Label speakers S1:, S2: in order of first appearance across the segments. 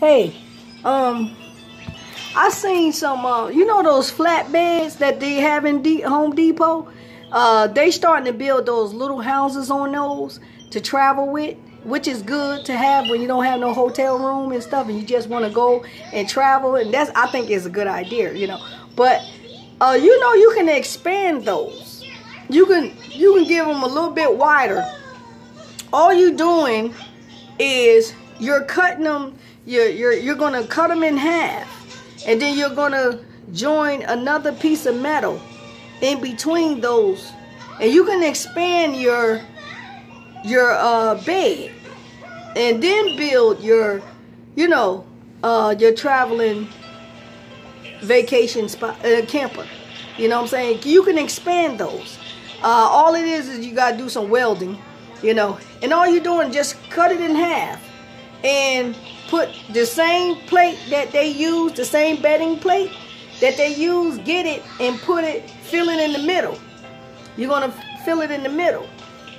S1: Hey, I seen some, you know those flatbeds that they have in Home Depot? They starting to build those little houses on those to travel with, which is good to have when you don't have no hotel room and stuff and you just want to go and travel. And that's, I think, is a good idea, you know. But, you know, you can expand those. You can give them a little bit wider. All you doing is you're cutting them. You're gonna cut them in half, and then you're gonna join another piece of metal in between those, and you can expand your bed, and then build your, you know, your traveling vacation spot, camper. You know what I'm saying? You can expand those. All it is you gotta do some welding, you know, and all you're doing is just cut it in half and put the same plate that they use, the same bedding plate that they use, get it and put it, fill it in the middle. You're gonna fill it in the middle,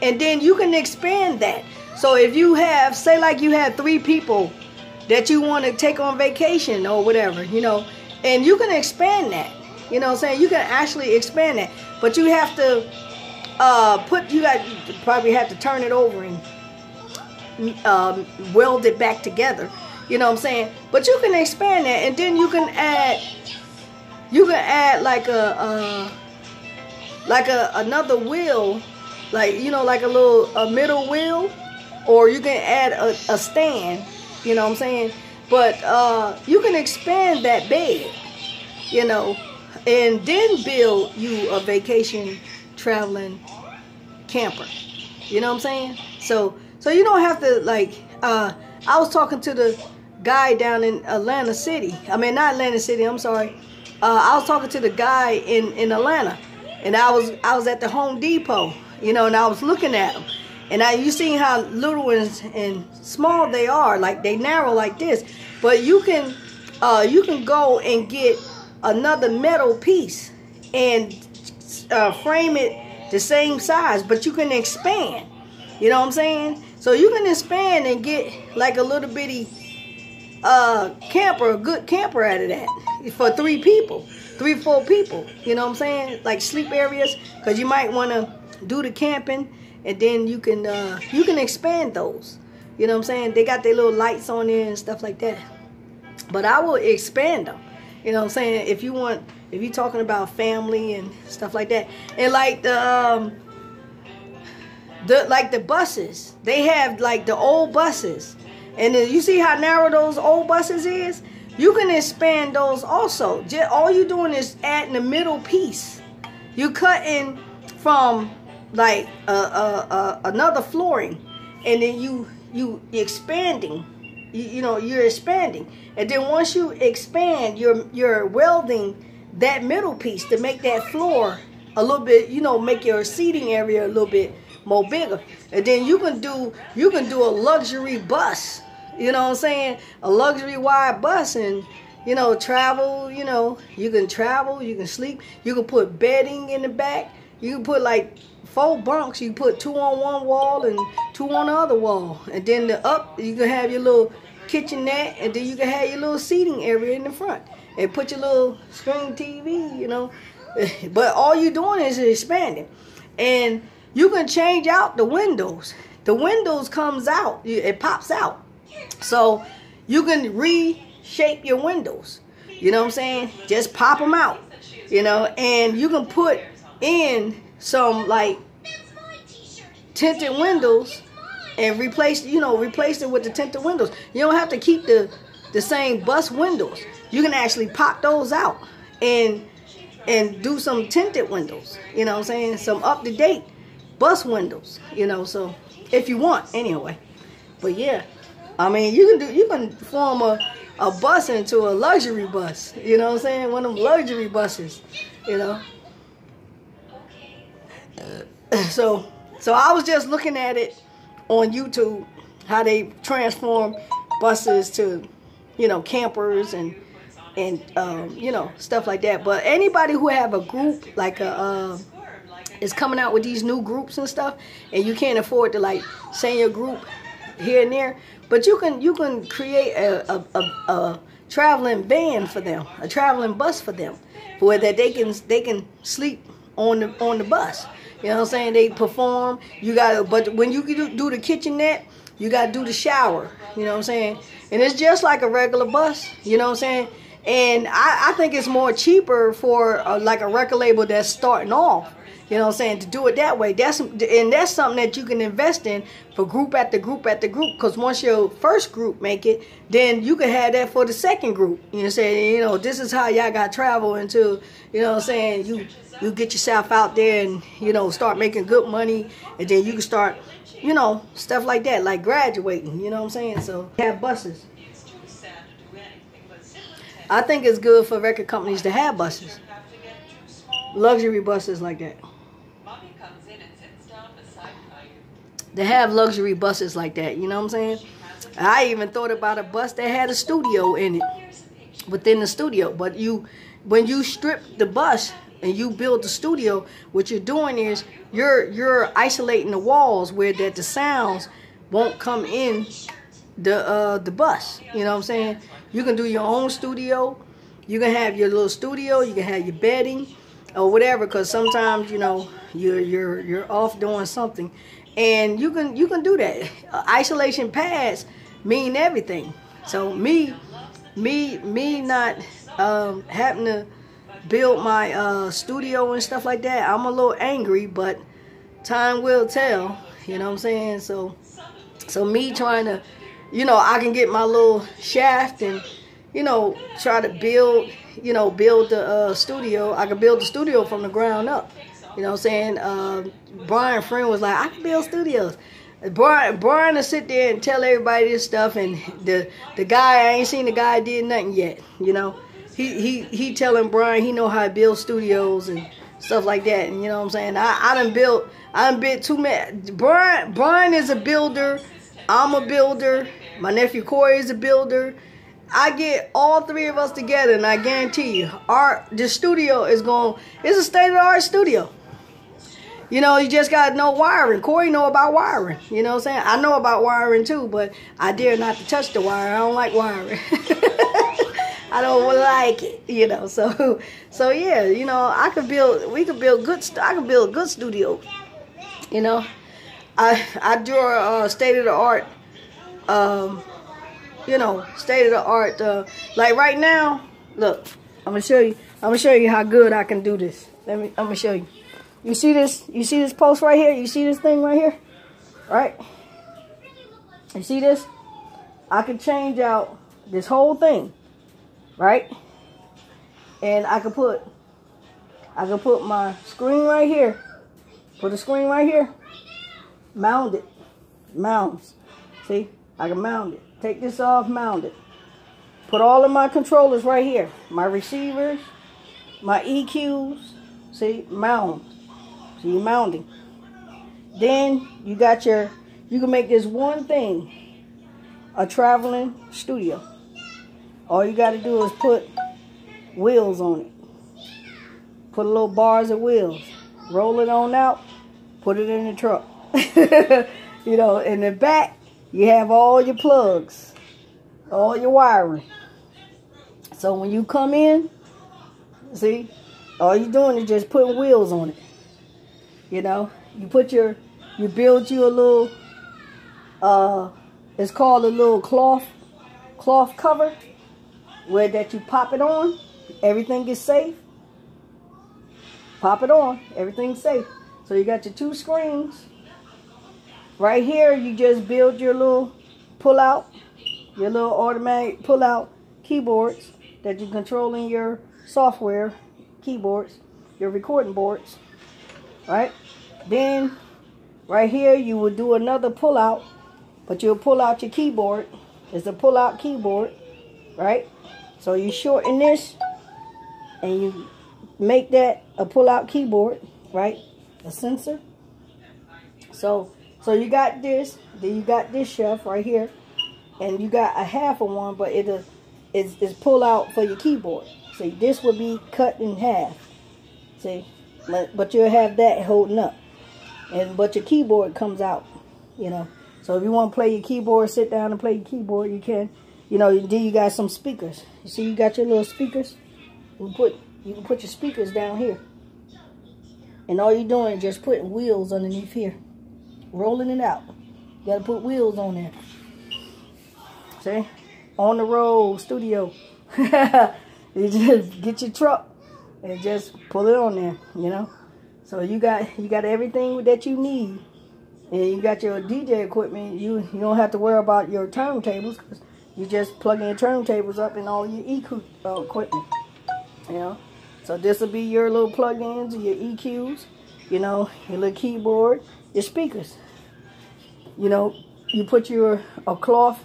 S1: and then you can expand that. So if you have, say like you have 3 people that you want to take on vacation or whatever, you know, and you can expand that. You know what I'm saying? You can actually expand that, but you have to you probably have to turn it over and weld it back together. You know what I'm saying? But you can expand that, and then you can add like another wheel, like, you know, like a middle wheel, or you can add a stand. You know what I'm saying? But you can expand that bed, you know, and then build you a vacation traveling camper. You know what I'm saying? So you don't have to, like, I was talking to the guy down in Atlanta City. I mean, not Atlanta City, I'm sorry. I was talking to the guy in Atlanta, and I was at the Home Depot, you know, and I was looking at them. And you seen how little and small they are, like they narrow like this. But you can go and get another metal piece and frame it the same size, but you can expand. You know what I'm saying? So you can expand and get like a little bitty camper, a good camper out of that for 3 people, 3-4 people. You know what I'm saying? Like sleep areas, because you might want to do the camping, and then you can expand those. You know what I'm saying? They got their little lights on there and stuff like that. But I will expand them. You know what I'm saying? If you're talking about family and stuff like that, and like the buses, they have like the old buses, and then you see how narrow those old buses is. You can expand those also. All you're doing is adding the middle piece. You cutting from like another flooring, and then you expanding. You're expanding, and then once you expand, you're welding that middle piece to make that floor a little bit, you know, make your seating area a little bit more bigger. And then you can do a luxury bus. You know what I'm saying? A luxury wide bus, and, you know, travel. You know, you can travel, you can sleep, you can put bedding in the back. You can put like 4 bunks. You can put 2 on one wall and 2 on the other wall, and then you can have your little kitchenette, and then you can have your little seating area in the front, and put your little screen TV, you know. But all you're doing is expanding, and you can change out the windows. The windows comes out, it pops out, so you can reshape your windows. You know what I'm saying? Just pop them out, you know, and you can put in some like tinted windows and replace it with the tinted windows. You don't have to keep the same bus windows. You can actually pop those out and do some tinted windows. You know what I'm saying? Some up-to-date bus windows, you know, so if you want, anyway. But yeah, I mean, you can form a bus into a luxury bus. You know what I'm saying? One of them luxury buses, you know. So I was just looking at it on YouTube, how they transform buses to, you know, campers and you know, stuff like that. But anybody who have a group, like is coming out with these new groups and stuff, and you can't afford to like send your group here and there. But you can create a traveling van for them, a traveling bus for them, where that they can sleep on the bus. You know what I'm saying? They perform. But when you do the kitchenette, you gotta do the shower. You know what I'm saying? And it's just like a regular bus. You know what I'm saying? And I think it's more cheaper for like a record label that's starting off. You know what I'm saying? To do it that way. That's something that you can invest in for group after group after group. Because once your first group make it, then you can have that for the second group. You know what I'm saying? You know, this is how y'all got to travel until, you know what I'm saying, you get yourself out there and, you know, start making good money. And then you can start, you know, stuff like that, like graduating. You know what I'm saying? So have buses. I think it's good for record companies to have buses. Luxury buses like that. They have luxury buses like that, you know what I'm saying? I even thought about a bus that had a studio in it, within the studio. But when you strip the bus and you build the studio, what you're doing is you're isolating the walls where that the sounds won't come in the bus. You know what I'm saying? You can do your own studio. You can have your little studio. You can have your bedding or whatever. Because sometimes, you know, you're off doing something, and you can do that. Isolation pads mean everything. So me not having to build my studio and stuff like that, I'm a little angry, but time will tell. You know what I'm saying? So me trying to, you know, I can get my little shaft and, you know, try to build the studio. I can build the studio from the ground up. You know what I'm saying? Brian Friend was like, I can build studios. Brian will sit there and tell everybody this stuff, and the guy, I ain't seen the guy did nothing yet. You know, he telling Brian he know how to build studios and stuff like that. And you know what I'm saying? I done built too many. Brian is a builder. I'm a builder. My nephew Corey is a builder. I get all three of us together, and I guarantee you, the studio it's a state-of-the-art studio. You know, you just got to know wiring. Corey know about wiring. You know what I'm saying? I know about wiring too, but I dare not to touch the wire. I don't like wiring. I don't like it, you know. So yeah, you know, I can build a good studio. You know, I draw state-of-the-art, you know, state-of-the-art. Like right now, look, I'm gonna show you how good I can do this. I'm gonna show you. You see this? You see this post right here? You see this thing right here? Right? You see this? I can change out this whole thing, right? And I can put my screen right here. Put the screen right here. Mount it. Mounts. See? I can mount it. Take this off, mount it. Put all of my controllers right here. My receivers, my EQs. See? Mount. So you're mounting. Then you can make this one thing a traveling studio. All you got to do is put wheels on it. Put a little bars of wheels. Roll it on out. Put it in the truck. You know, in the back, you have all your plugs. All your wiring. So when you come in, see, all you're doing is just putting wheels on it. You know, you build you a little, it's called a little cloth cover, where that you pop it on, everything is safe. Pop it on, everything's safe. So you got your two screens. Right here, you just build your little pull-out, your little automatic pull-out keyboards that you control in your software keyboards, your recording boards. Right? Then, right here, you will do another pull-out, but you'll pull out your keyboard. It's a pull-out keyboard, right? So you shorten this, and you make that a pull-out keyboard, right? A sensor. So you got this, then you got this shelf right here, and you got a half of one, but it's pull-out for your keyboard. See, this will be cut in half. See? But you'll have that holding up, but your keyboard comes out, you know. So if you want to play your keyboard, sit down and play your keyboard, you can. You know, then you got some speakers. You see you got your little speakers? You can put your speakers down here. And all you're doing is just putting wheels underneath here. Rolling it out. You got to put wheels on there. See? On the road studio. You just get your truck and just pull it on there, you know. So you got everything that you need. And you got your DJ equipment. You don't have to worry about your turntables, because you just plug in your turntables up and all your EQ equipment. You know. So this will be your little plug-ins, your EQs, you know, your little keyboard, your speakers. You know, you put a cloth.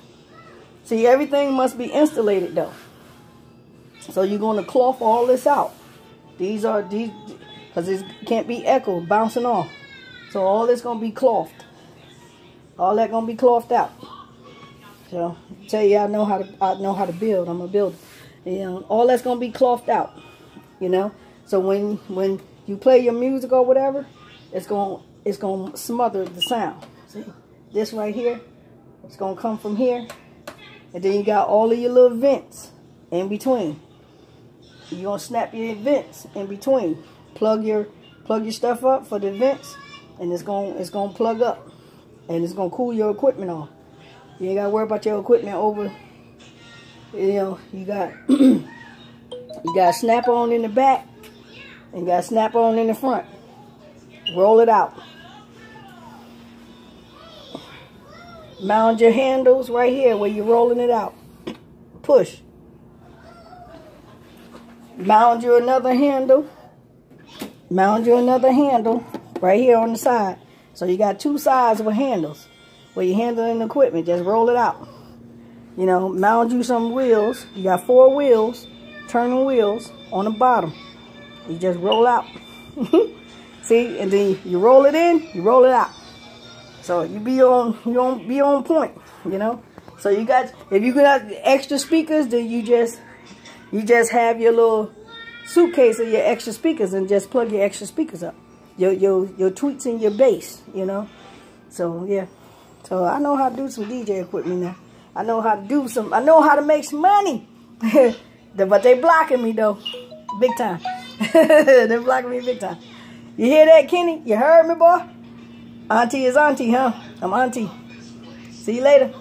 S1: See, everything must be insulated though. So you're going to cloth all this out. These, because it can't be echoed, bouncing off. So all this going to be clothed. All that going to be clothed out. So I tell you, I know how to build. I'm a builder. You know, all that's going to be clothed out. You know, so when you play your music or whatever, it's going to smother the sound. See, this right here, it's going to come from here, and then you got all of your little vents in between. You're going to snap your vents in between. Plug your stuff up for the vents, and it's going to plug up, and it's going to cool your equipment off. You ain't got to worry about your equipment over. You know, you got you got snap-on in the back, and you got snap-on in the front. Roll it out. Mount your handles right here where you're rolling it out. Push. Mount you another handle. Mount you another handle right here on the side. So you got two sides with handles where you're handling the equipment. Just roll it out. You know, mount you some wheels. You got 4 wheels, turning wheels on the bottom. You just roll out. See, and then you roll it in, you roll it out. So you be on point, you know. So you got, if you got extra speakers, then you just have your little suitcase of your extra speakers and just plug your extra speakers up. Your tweets and your bass, you know. So yeah. So I know how to do some DJ equipment now. I know how to make some money. But they blocking me though. Big time. They're blocking me big time. You hear that, Kenny? You heard me, boy? Auntie is auntie, huh? I'm auntie. See you later.